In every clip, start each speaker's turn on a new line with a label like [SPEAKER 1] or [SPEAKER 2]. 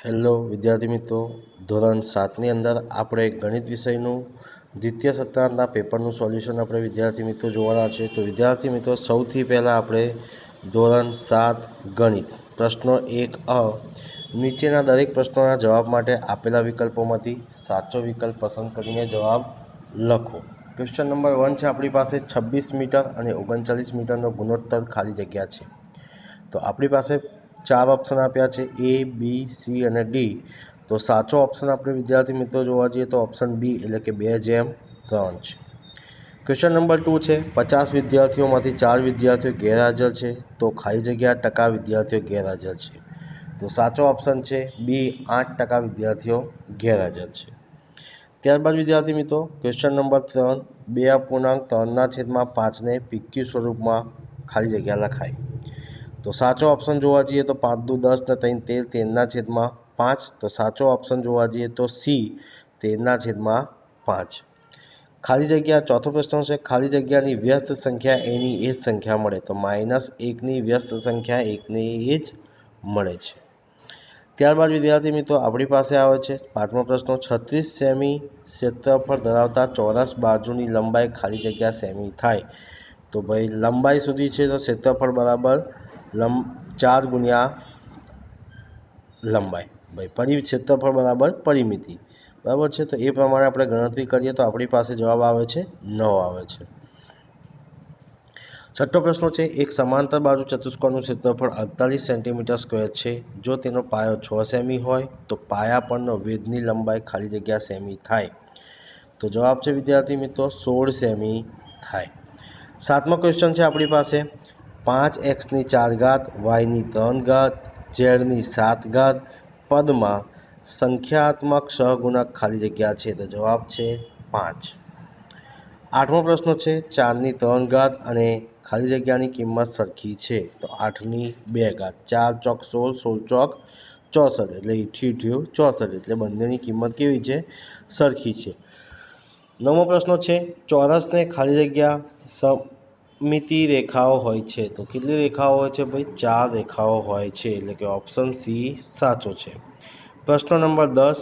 [SPEAKER 1] Hello વિદ્યાર્થી મિત્રો, ધોરણ 7ની અંદર આપણે ગણિત વિષયનું દ્વિતીય સત્રાંતના પેપરનું સોલ્યુશન આપણે વિદ્યાર્થી મિત્રો જોવાના છે. તો વિદ્યાર્થી મિત્રો, સૌથી પહેલાં આપણે ધોરણ 7 ગણિત પ્રશ્નો 1 નીચેના દરેક પ્રશ્નોના જવાબ માટે આપેલા વિકલ્પોમાંથી સાચો વિકલ્પ પસંદ કરીને જવાબ લખો. ક્વેશ્ચન નંબર 1 છે આપણી પાસે 26 મીટર અને 39 મીટરનો ગુણોત્તર ખાલી જગ્યા છે. તો આપણી પાસે 4 ઓપ્શન આપ્યા છે, A, B, C અને D. તો સાચો ઓપ્શન આપણે વિદ્યાર્થી મિત્રો જોવા જઈએ તો ઓપ્શન બી એટલે કે 2:3 છે. ક્વેશ્ચન નંબર 2 છે, 50 વિદ્યાર્થીઓમાંથી 4 વિદ્યાર્થીઓ ગેરહાજર છે, તો ખાલી જગ્યા ટકા વિદ્યાર્થીઓ ગેરહાજર છે. તો સાચો ઓપ્શન છે બી, 8% વિદ્યાર્થીઓ ગેરહાજર છે. ત્યારબાદ વિદ્યાર્થી મિત્રો, ક્વેશ્ચન નંબર 3, 2.3/5ને PQ સ્વરૂપમાં ખાલી જગ્યા લખાય. તો સાચો ઓપ્શન જોવા જઈએ તો 5×10 = 13/5. તો સાચો ઓપ્શન જોવા જઈએ તો સી, 13/5. ખાલી જગ્યા ચોથો પ્રશ્ન છે, ખાલી જગ્યાની વ્યસ્ત સંખ્યા એની એ જ સંખ્યા મળે. તો -1ની વ્યસ્ત સંખ્યા 1ને એ જ મળે છે. ત્યારબાદ વિદ્યાર્થી મિત્રો આપણી પાસે આવે છે 5મો પ્રશ્ન, 36 સેમી ક્ષેત્રફળ ધરાવતા ચોરસ બાજુની લંબાઈ ખાલી જગ્યા સેમી થાય. તો ભાઈ લંબાઈ સુધી છે તો ક્ષેત્રફળ બરાબર 4 ગુણ્યા લંબાઈ, ભાઈ ક્ષેત્રફળ બરાબર પરિમિતિ, બરાબર છે. તો એ પ્રમાણે આપણે ગણતરી કરીએ તો આપણી પાસે જવાબ આવે છે 9 આવે છે. છઠ્ઠો પ્રશ્ન છે, એક સમાંતર બાજુ ચતુષ્કોણનું ક્ષેત્રફળ 48 સેન્ટીમીટર સ્ક્વેર છે. જો તેનો પાયો 6 સેમી હોય તો પાયા પરનો વેધની લંબાઈ ખાલી જગ્યા સેમી થાય. તો જવાબ છે વિદ્યાર્થી મિત્રો 16 સેમી થાય. 7મો ક્વેશ્ચન છે આપણી પાસે, 5x4, y3, z7 પદમાં સંખ્યાત્મક સહગુણક ખાલી જગ્યા છે. તો જવાબ છે 5. 8મો પ્રશ્ન છે, 4×3 અને ખાલી જગ્યાની કિંમત સરખી છે. તો 8×2, 4 ચોક 16, 16 ચોક 64, એટલે 64, એટલે બંનેની કિંમત કેવી છે? સરખી છે. 9મો પ્રશ્ન છે, ચોરસને ખાલી જગ્યા સમમિતિ રેખાઓ હોય છે. તો કેટલી રેખાઓ હોય છે ભાઈ? 4 રેખાઓ હોય છે, એટલે કે ઓપ્શન સી સાચો છે. પ્રશ્ન નંબર 10,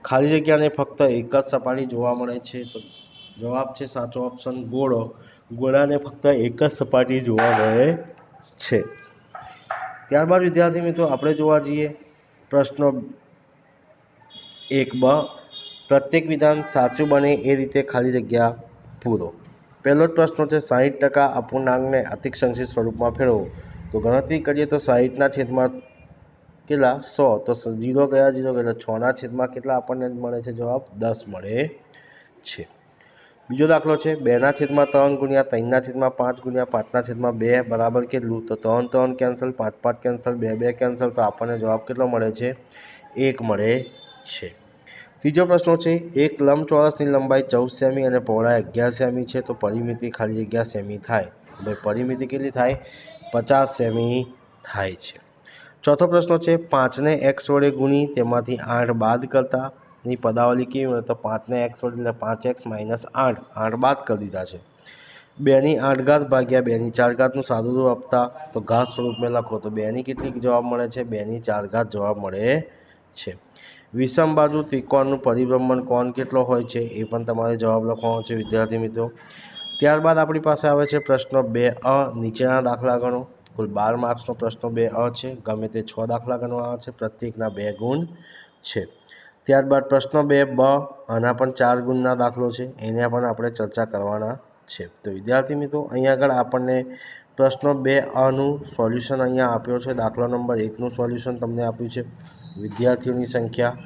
[SPEAKER 1] ખાલી જગ્યાને ફક્ત એક જ સપાટી જોવા મળે છે. તો જવાબ છે સાચો ઓપ્શન ગોળો. ગોળાને ફક્ત એક જ સપાટી જોવા મળે છે. ત્યારબાદ વિદ્યાર્થી મિત્રો આપણે જોવા જઈએ પ્રશ્ન 1બ, પ્રત્યેક વિધાન સાચું બને એ રીતે ખાલી જગ્યા પૂરો. પહેલો જ પ્રશ્ન છે, 60% અપૂર્ણાંકને અતિશંસિત સ્વરૂપમાં ફેરવો. તો ગણતરી કરીએ તો 60ના છેદમાં કેટલા? 100. તો 0 ગયા 0 એટલે 6ના છેદમાં કેટલા આપણને મળે છે? જવાબ 10 મળે છે. બીજો દાખલો છે, 2/3 ગુણ્યા 3/5 ગુણ્યા 5/2 બરાબર કેટલું? તો 3 કેન્સલ, 5 કેન્સલ, 2 કેન્સલ, તો આપણને જવાબ કેટલો મળે છે? 1 મળે છે. ત્રીજો પ્રશ્ન છે, એક લંબચોરસની લંબાઈ 14 સેમી અને પહોળાઈ 11 સેમી છે. તો પરિમિતિ ખાલી જગ્યા સેમી થાય. ભાઈ પરિમિતિ કેટલી થાય? 50 સેમી થાય છે. ચોથો પ્રશ્ન છે, 5ને x વડે ગુણી તેમાંથી 8 બાદ કરતાની પદાવલી કેવી મળે? તો 5ને x વડે એટલે 5x - 8 બાદ કરી દીધા છે. 2/8 ભાગ્યા 2/4નું સાદું રૂપ આપતા તો ઘાત સ્વરૂપમાં લખો. તો 2ની કેટલી જવાબ મળે છે? 2/4 જવાબ મળે છે. વિષમ બાજુ ત્રિકોણનું પરિભ્રમણ કોણ કેટલો હોય છે? એ પણ તમારે જવાબ લખવાનો છે વિદ્યાર્થી મિત્રો. ત્યારબાદ આપણી પાસે આવે છે પ્રશ્ન 2અ, નીચેના દાખલા ગણો. કુલ 12 માર્ક્સનો પ્રશ્ન 2અ છે. ગમે તે 6 દાખલા ગણવાના છે, પ્રત્યેકના 2 ગુણ છે. ત્યારબાદ પ્રશ્ન 2બ, આના પણ 4 ગુણના દાખલો છે, એને પણ આપણે ચર્ચા કરવાના છે. તો વિદ્યાર્થી મિત્રો અહીંયા આગળ આપણને પ્રશ્ન 2અનું સોલ્યુશન અહીંયા આપ્યો છે. દાખલા નંબર 1નું સોલ્યુશન તમને આપ્યું છે. વિદ્યાર્થીઓની સંખ્યા,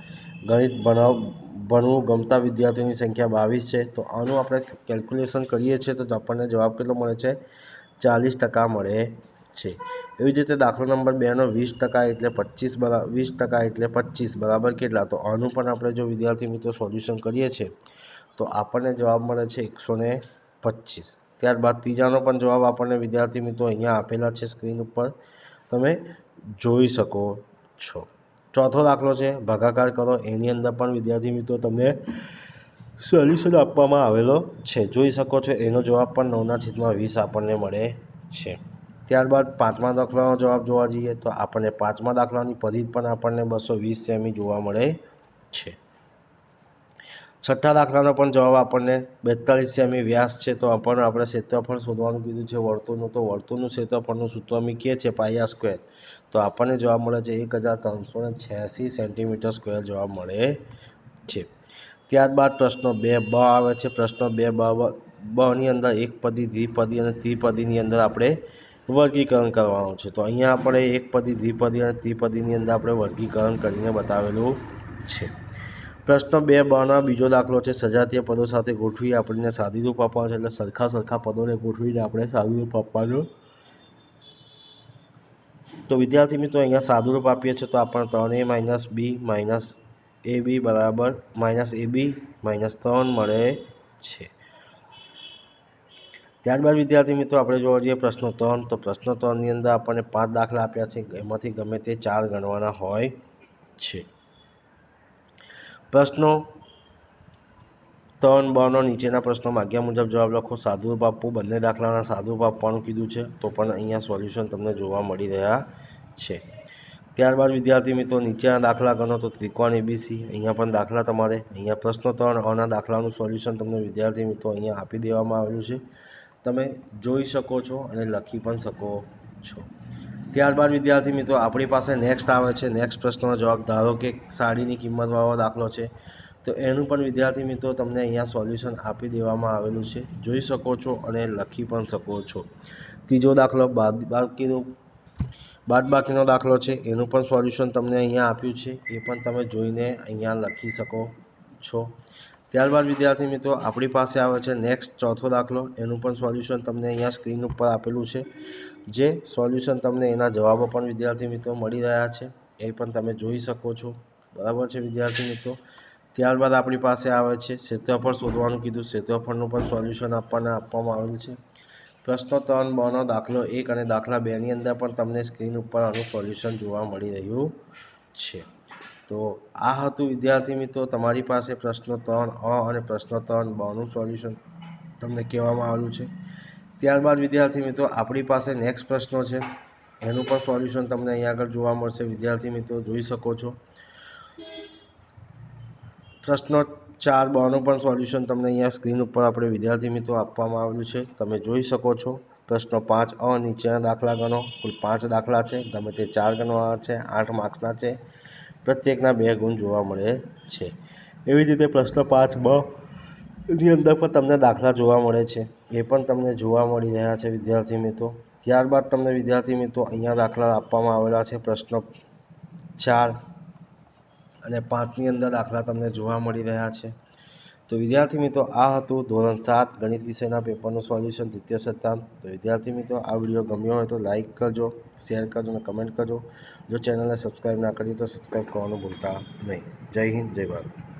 [SPEAKER 1] ગણિત ભણવું ગમતા વિદ્યાર્થીઓની સંખ્યા 22 છે. તો આનું આપણે કેલ્ક્યુલેશન કરીએ છીએ તો આપણને જવાબ કેટલો મળે છે? 40% મળે છે. એવી જ રીતે દાખલો નંબર 2નો 20% એટલે 25 બરાબર કેટલા? તો આનું પણ આપણે જો વિદ્યાર્થી મિત્રો સોલ્યુશન કરીએ છીએ તો આપણને જવાબ મળે છે 125. ત્યારબાદ ત્રીજાનો પણ જવાબ આપણને વિદ્યાર્થી મિત્રો અહીંયા આપેલા છે, સ્ક્રીન ઉપર તમે જોઈ શકો છો. ચોથો દાખલો છે, ભાગાકાર કરો. એની અંદર પણ વિદ્યાર્થી મિત્રો તમને સોલ્યુશન આપવામાં આવેલો છે, જોઈ શકો છો. એનો જવાબ પણ 9/20 આપણને મળે છે. ત્યારબાદ પાંચમા દાખલાનો જવાબ જોવા જઈએ તો આપણને પાંચમા દાખલાની પરિઘ પણ આપણને 220 સેમી જોવા મળે છે। છઠ્ઠા દાખલાનો પણ જવાબ આપણને 42 સેમી વ્યાસ છે, તો આપણને આપણે ક્ષેત્રફળ શોધવાનું કીધું છે વર્તુળનું, તો વર્તુળનું ક્ષેત્રફળનું સૂત્ર મૂકીએ છીએ પાયા સ્ક્વેર, તો આપણને જવાબ મળે છે 1386 સેન્ટીમીટર સ્ક્વેર જવાબ મળે છે। ત્યારબાદ પ્રશ્ન 2બ આવે છે। પ્રશ્ન 2બની અંદર એકપદી, દ્વિપદી અને ત્રિપદીની અંદર આપણે વર્ગીકરણ કરવાનું છે, તો અહીંયા આપણે એકપદી, દ્વિપદી અને ત્રિપદીની અંદર આપણે વર્ગીકરણ કરીને બતાવેલું છે। પ્રશ્ન 2બનો બીજો દાખલો છે સજાતીય પદો સાથે ગોઠવી આપણને સાદીરૂપ આપવાનું છે, એટલે સરખા પદોને ગોઠવીને આપણે સાદુરૂપ આપવાનું। તો વિદ્યાર્થી મિત્રો અહીંયા સાદુરૂપ આપીએ છીએ તો આપણને 3a - b - ab બરાબર -ab - 3 મળે છે। ત્યારબાદ વિદ્યાર્થી મિત્રો આપણે જોવા જઈએ પ્રશ્ન 3, તો પ્રશ્ન 3ની અંદર આપણને 5 દાખલા આપ્યા છે, એમાંથી ગમે તે 4 ગણવાના હોય છે। પ્રશ્નો 3બનો નીચેના પ્રશ્નો માગ્યા મુજબ જવાબ લખો। સાદુરૂપ આપવું, બંને દાખલાના સાદુરૂપ આપવાનું કીધું છે, તો પણ અહીંયા સોલ્યુશન તમને જોવા મળી રહ્યા છે। ત્યારબાદ વિદ્યાર્થી મિત્રો નીચેના દાખલા ગણો, તો ત્રિકોણ ABC, અહીંયા પણ દાખલા તમારે અહીંયા પ્રશ્ન 3અના દાખલાનું સોલ્યુશન તમને વિદ્યાર્થી મિત્રો અહીંયા આપી દેવામાં આવેલું છે, તમે જોઈ શકો છો અને લખી પણ શકો છો। ત્યારબાદ વિદ્યાર્થી મિત્રો આપણી પાસે નેક્સ્ટ આવે છે। નેક્સ્ટ પ્રશ્નનો જવાબ ધારો કે સાડીની કિંમતવાળો દાખલો છે, તો એનું પણ વિદ્યાર્થી મિત્રો તમને અહીંયા સોલ્યુશન આપી દેવામાં આવેલું છે, જોઈ શકો છો અને લખી પણ શકો છો। ત્રીજો દાખલો બાદબાકીનો દાખલો છે, એનું પણ સોલ્યુશન તમને અહીંયા આપ્યું છે, એ પણ તમે જોઈને અહીંયા લખી શકો છો। ત્યારબાદ વિદ્યાર્થી મિત્રો આપણી પાસે આવે છે નેક્સ્ટ ચોથો દાખલો, એનું પણ સોલ્યુશન તમને અહીંયા સ્ક્રીન ઉપર આપેલું છે, જે સોલ્યુશન તમને એના જવાબો પણ વિદ્યાર્થી મિત્રો મળી રહ્યા છે, એ પણ તમે જોઈ શકો છો, બરાબર છે વિદ્યાર્થી મિત્રો। ત્યારબાદ આપણી પાસે આવે છે ક્ષેત્રફળ શોધવાનું કીધું, ક્ષેત્રફળનું પણ સોલ્યુશન આપવામાં આવેલું છે। પ્રશ્ન 3બનો દાખલો 1 અને દાખલા 2ની અંદર પણ તમને સ્ક્રીન ઉપર આનું સોલ્યુશન જોવા મળી રહ્યું છે। તો આ હતું વિદ્યાર્થી મિત્રો તમારી પાસે પ્રશ્ન 3અ અને પ્રશ્ન 3બનું સોલ્યુશન તમને કહેવામાં આવેલું છે। ત્યારબાદ વિદ્યાર્થી મિત્રો આપણી પાસે નેક્સ્ટ પ્રશ્નો છે, એનું પણ સોલ્યુશન તમને અહીંયા આગળ જોવા મળશે, વિદ્યાર્થી મિત્રો જોઈ શકો છો। પ્રશ્ન 4બનું પણ સોલ્યુશન તમને અહીંયા સ્ક્રીન ઉપર આપણે વિદ્યાર્થી મિત્રો આપવામાં આવેલું છે, તમે જોઈ શકો છો। પ્રશ્ન 5અ નીચેના દાખલા ગણો, કુલ 5 દાખલા છે, ગમે તે 4 ગણવાના છે, 8 માર્ક્સના છે, પ્રત્યેકના 2 ગુણ જોવા મળે છે। એવી જ રીતે પ્રશ્ન 5બની અંદર પણ તમને દાખલા જોવા મળે છે, એ પણ તમને જોવા મળી રહ્યા છે વિદ્યાર્થી મિત્રો। ત્યારબાદ તમને વિદ્યાર્થી મિત્રો અહીંયા દાખલા આપવામાં આવેલા છે, પ્રશ્ન 4 અને 5ની અંદર દાખલા તમને જોવા મળી રહ્યા છે। તો વિદ્યાર્થી મિત્રો આ હતું ધોરણ 7 ગણિત વિષયના પેપરનું સોલ્યુશન દ્વિતીય સત્રાંત। તો વિદ્યાર્થી મિત્રો આ વિડીયો ગમ્યો હોય તો લાઇક કરજો, શેર કરજો અને કમેન્ટ કરજો। જો ચેનલને સબસ્ક્રાઈબ ના કરી તો સબસ્ક્રાઈબ કરવાનું ભૂલતા નહીં। જય હિન્દ, જય ભારત।